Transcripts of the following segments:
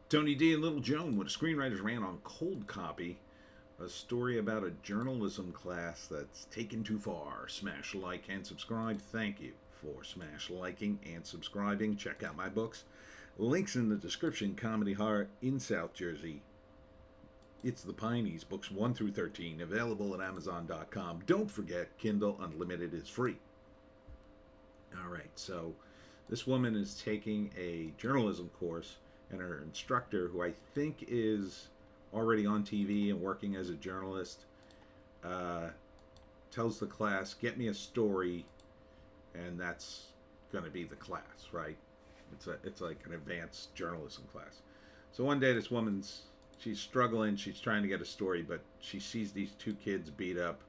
Tony D and Little Joan with a screenwriter's rant on Cold Copy, a story about a journalism class that's taken too far. Smash like and subscribe. Thank you for smash liking and subscribing. Check out my books. Links in the description. Comedy Heart in South Jersey. It's the Pineys, books 1 through 13, available at Amazon.com. Don't forget, Kindle Unlimited is free. All right, so this woman is taking a journalism course, and her instructor, who I think is already on TV and working as a journalist, uh, tells the class, "Get me a story," and that's going to be the class, right? It's like an advanced journalism class. So one day, she's struggling. She's trying to get a story, but she sees these two kids beat up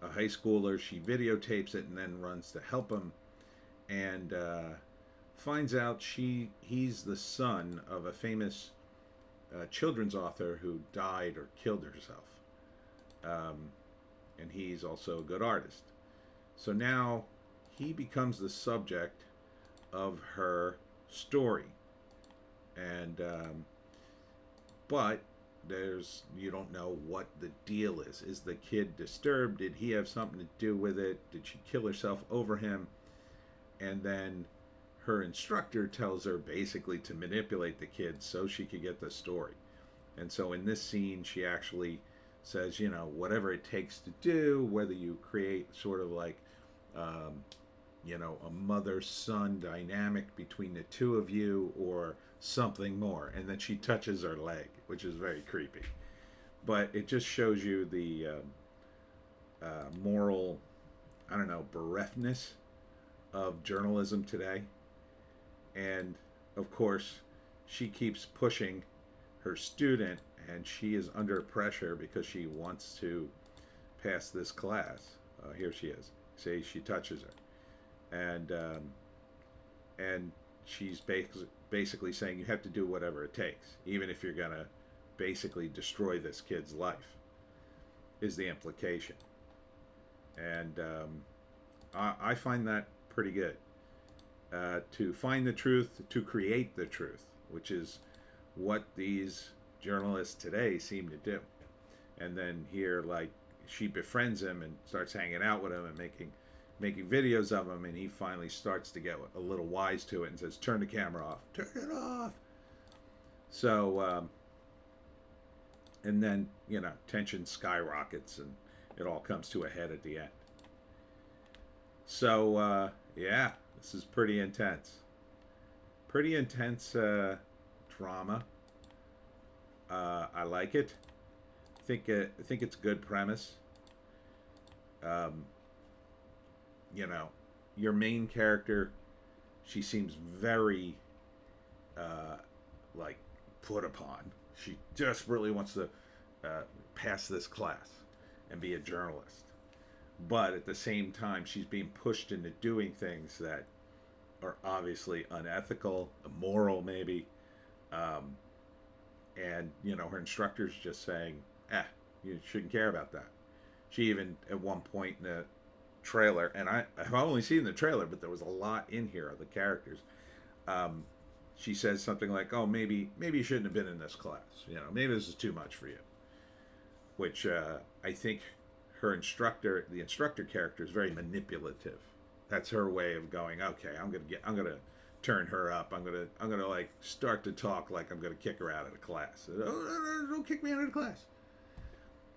a high schooler. She videotapes it and then runs to help him, and finds out he's the son of a famous children's author who died or killed herself, um, and he's also a good artist. So now he becomes the subject of her story, and but there's you don't know what the deal is. Is the kid disturbed? Did he have something to do with it? Did she kill herself over him? And then her instructor tells her basically to manipulate the kid so she could get the story. And so in this scene, she actually says, whatever it takes to do, whether you create sort of like, um, a mother son dynamic between the two of you or something more. And then she touches her leg, which is very creepy. But it just shows you the moral, I don't know, bereftness of journalism today. And of course, she keeps pushing her student, and she is under pressure because she wants to pass this class. Here she is. See, she touches her, and she's basically saying you have to do whatever it takes, even if you're gonna basically destroy this kid's life. Is the implication, and I find that pretty good. To find the truth, to create the truth, which is what these journalists today seem to do. And then here, like, she befriends him and starts hanging out with him and making videos of him, and he finally starts to get a little wise to it and says, "Turn the camera off, turn it off." So, and then tension skyrockets and it all comes to a head at the end. So, yeah, this is pretty intense. Pretty intense drama. I like it. I think it's a good premise. Um, your main character, she seems very like put upon. She desperately wants to pass this class and be a journalist, but at the same time, she's being pushed into doing things that are obviously unethical, immoral, maybe. Um, and her instructor's just saying, you shouldn't care about that. She even at one point in the trailer, and I've only seen the trailer, but there was a lot in here of the characters. She says something like, "Oh, maybe you shouldn't have been in this class. Maybe this is too much for you." Which I think the instructor character, is very manipulative. That's her way of going, "Okay, I'm gonna turn her up. I'm gonna like start to talk like I'm gonna kick her out of the class. Oh, no, don't kick me out of the class."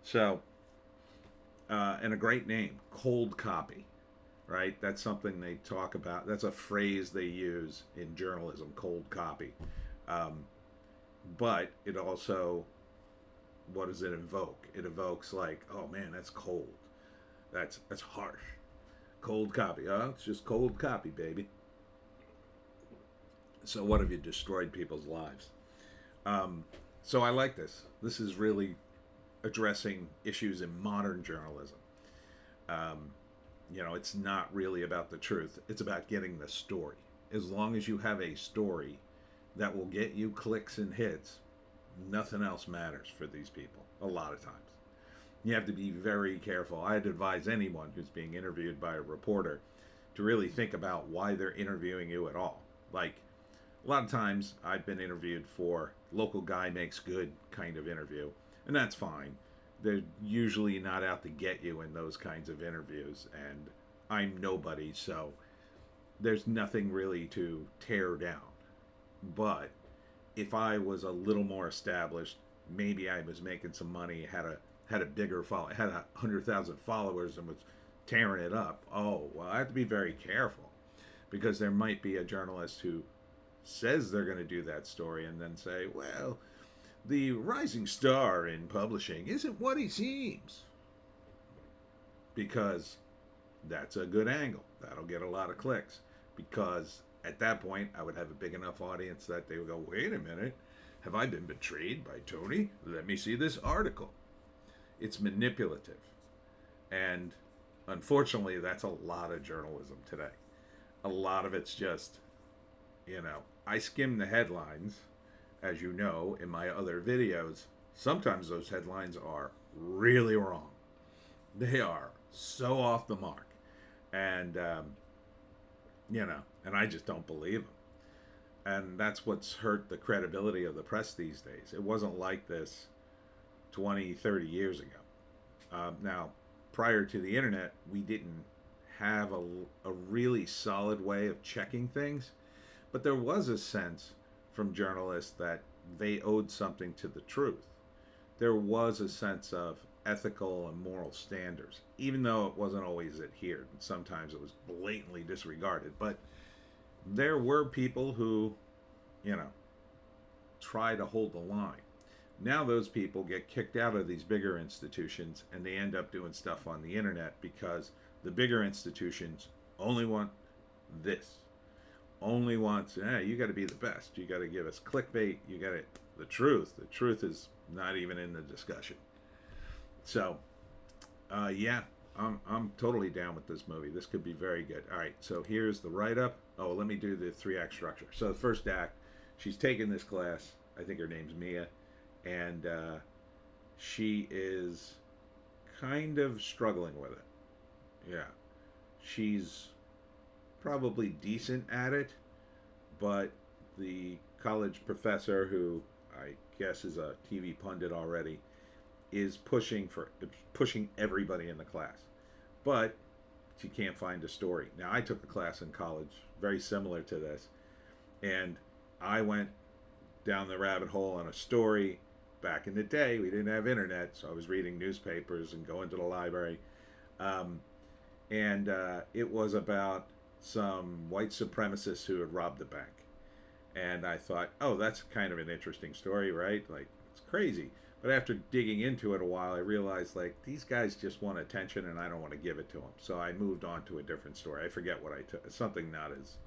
So, and a great name, Cold Copy, right? That's something they talk about. That's a phrase they use in journalism, cold copy. Um, but it also, what does it evoke? It evokes like, "Oh man, that's cold. That's harsh. Cold copy. Oh, it's just cold copy, baby." So what have you destroyed people's lives? Um, so I like this. This is really addressing issues in modern journalism. Um, it's not really about the truth. It's about getting the story. As long as you have a story that will get you clicks and hits, nothing else matters for these people a lot of times. You have to be very careful. I'd advise anyone who's being interviewed by a reporter to really think about why they're interviewing you at all. Like, A lot of times I've been interviewed for local guy makes good kind of interview, and that's fine. They're usually not out to get you in those kinds of interviews, and I'm nobody, so there's nothing really to tear down. But if I was a little more established, maybe I was making some money, had a bigger follow, had 100,000 followers, and was tearing it up. Oh, well, I have to be very careful because there might be a journalist who says they're going to do that story and then say, well, the rising star in publishing isn't what he seems. Because that's a good angle. That'll get a lot of clicks. Because at that point, I would have a big enough audience that they would go, wait a minute, have I been betrayed by Tony? Let me see this article. It's manipulative. And unfortunately, that's a lot of journalism today. A lot of it's just, I skim the headlines, as you know, in my other videos. Sometimes those headlines are really wrong. They are so off the mark. And, and I just don't believe them. And that's what's hurt the credibility of the press these days. It wasn't like this 20, 30 years ago. Now, prior to the internet, we didn't have a really solid way of checking things, but there was a sense from journalists that they owed something to the truth. There was a sense of ethical and moral standards, even though it wasn't always adhered. And sometimes it was blatantly disregarded. But there were people who, try to hold the line. Now those people get kicked out of these bigger institutions and they end up doing stuff on the internet because the bigger institutions only want this. Only wants, you got to be the best. You got to give us clickbait. You got to, the truth. The truth is not even in the discussion. So, I'm totally down with this movie. This could be very good. All right, so here's the write-up. Oh, let me do the 3-act structure. So the first act, she's taking this class. I think her name's Mia, and she is kind of struggling with it. Yeah, she's probably decent at it, but the college professor, who I guess is a TV pundit already, is pushing everybody in the class. But she can't find a story. Now, I took a class in college very similar to this, and I went down the rabbit hole on a story. Back in the day, we didn't have internet, so I was reading newspapers and going to the library. It was about some white supremacists who had robbed a bank. And I thought, oh, that's kind of an interesting story, right? Like, it's crazy. But after digging into it a while, I realized, like, these guys just want attention and I don't want to give it to them. So I moved on to a different story. I forget what I took. Something not as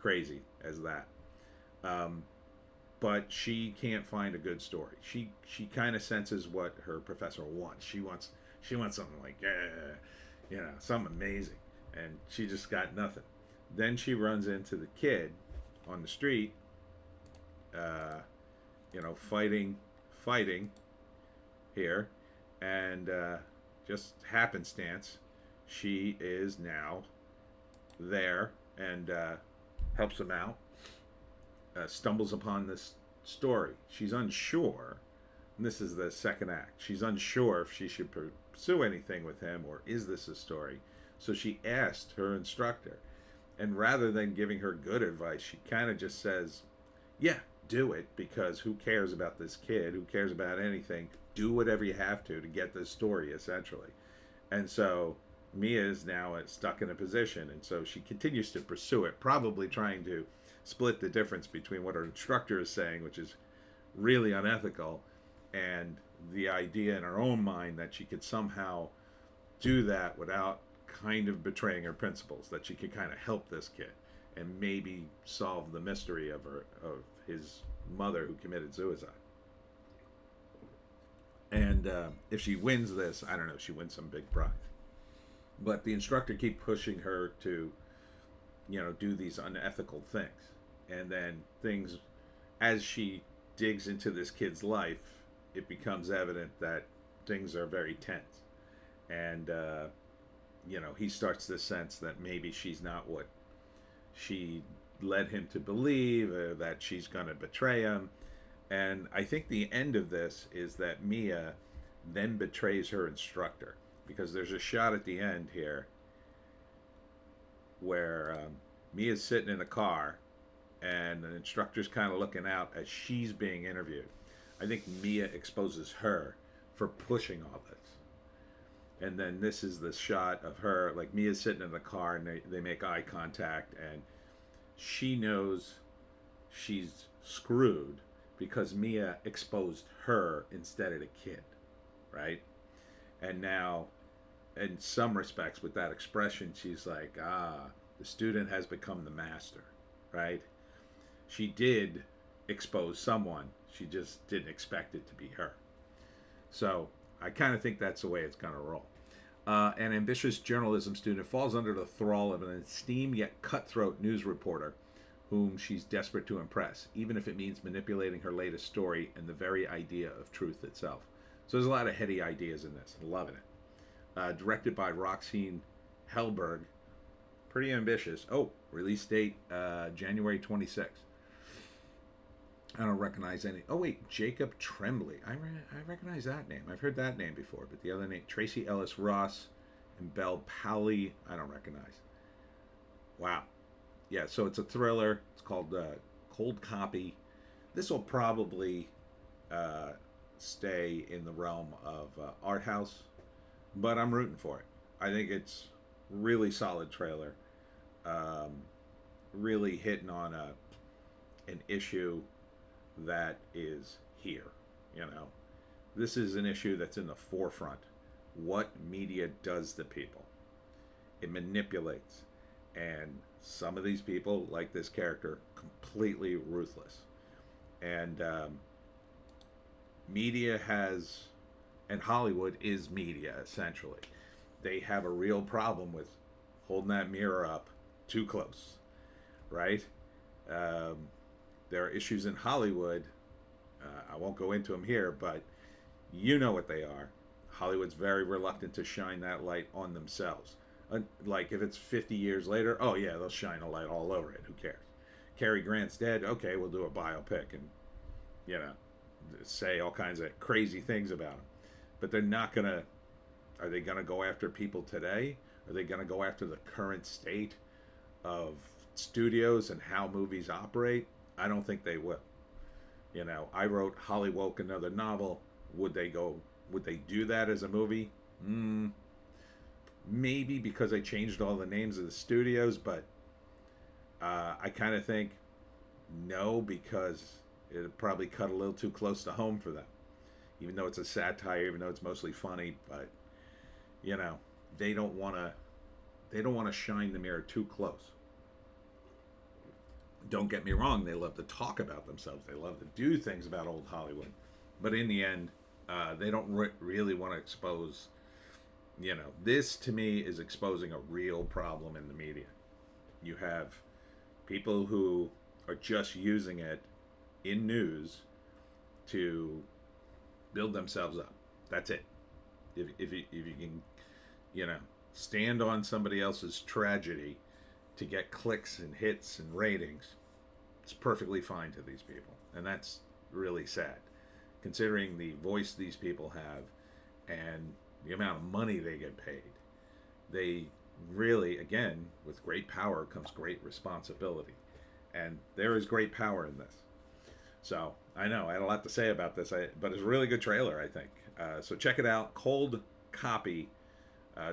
crazy as that. But she can't find a good story. She kind of senses what her professor wants. She wants something like, something amazing. And she just got nothing. Then she runs into the kid on the street, fighting here, and just happenstance, she is now there and helps him out. Stumbles upon this story. She's unsure, and this is the second act. She's unsure if she should pursue anything with him or is this a story. So she asked her instructor, and rather than giving her good advice, she kind of just says, yeah, do it, because who cares about this kid? Who cares about anything? Do whatever you have to get this story, essentially. And so Mia is now stuck in a position, and so she continues to pursue it, probably trying to split the difference between what her instructor is saying, which is really unethical, and the idea in her own mind that she could somehow do that without kind of betraying her principles, that she could kind of help this kid and maybe solve the mystery of his mother who committed suicide. And if she wins this, I don't know, she wins some big prize. But the instructor keeps pushing her to, do these unethical things. And then things, as she digs into this kid's life, it becomes evident that things are very tense. And, he starts to sense that maybe she's not what she led him to believe that she's going to betray him. And I think the end of this is that Mia then betrays her instructor, because there's a shot at the end here where Mia's sitting in a car and the instructor's kind of looking out as she's being interviewed. I think Mia exposes her for pushing all this. And then this is the shot of her, like Mia's sitting in the car and they make eye contact, and she knows she's screwed because Mia exposed her instead of the kid, right? And now, in some respects, with that expression, she's like, the student has become the master, right? She did expose someone, she just didn't expect it to be her. So I kind of think that's the way it's going to roll. An ambitious journalism student falls under the thrall of an esteemed yet cutthroat news reporter whom she's desperate to impress, even if it means manipulating her latest story and the very idea of truth itself. So there's a lot of heady ideas in this. Loving it. Directed by Roxane Hellberg. Pretty ambitious. Oh, release date January 26th. I don't recognize any. Oh, wait, Jacob Tremblay. I recognize that name. I've heard that name before, but the other name, Tracy Ellis Ross and Belle Powley, I don't recognize. Wow. Yeah, so it's a thriller. It's called Cold Copy. This will probably stay in the realm of art house, but I'm rooting for it. I think it's really solid trailer. Really hitting on an issue that is here. You know, this is an issue that's in the forefront. What media does to people, it manipulates, and some of these people, like this character, completely ruthless. And media has, and Hollywood is media essentially. They have a real problem with holding that mirror up too close, right? There are issues in Hollywood. I won't go into them here, but you know what they are. Hollywood's very reluctant to shine that light on themselves. Like if it's 50 years later, oh yeah, they'll shine a light all over it. Who cares? Cary Grant's dead. Okay, we'll do a biopic and, you know, say all kinds of crazy things about him. But they're not gonna. Are they gonna go after people today? Are they gonna go after the current state of studios and how movies operate? I don't think they will. You know, I wrote Hollywoke, another novel. Would they do that as a movie? Maybe, because I changed all the names of the studios, but I kind of think no, because it'd probably cut a little too close to home for them. Even though it's a satire, even though it's mostly funny, but you know, they don't want to shine the mirror too close. Don't get me wrong, they love to talk about themselves. They love to do things about old Hollywood. But in the end, they don't really want to expose, you know, this to me is exposing a real problem in the media. You have people who are just using it in news to build themselves up. That's it. If you can, you know, stand on somebody else's tragedy to get clicks and hits and ratings, it's perfectly fine to these people. And that's really sad, considering the voice these people have and the amount of money they get paid. They really, again, with great power comes great responsibility. And there is great power in this. So, I know, I had a lot to say about this, but it's a really good trailer, I think. So check it out. Cold Copy,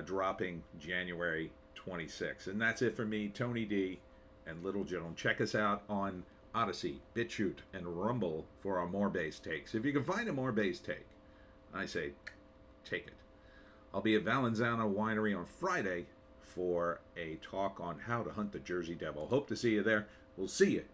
dropping January 26th. And that's it for me, Tony D and Little Joan. Check us out on Odysee, Bitchute, and Rumble for our more base takes. If you can find a more base take, I say take it. I'll be at Valenzano Winery on Friday for a talk on how to hunt the Jersey Devil. Hope to see you there. We'll see you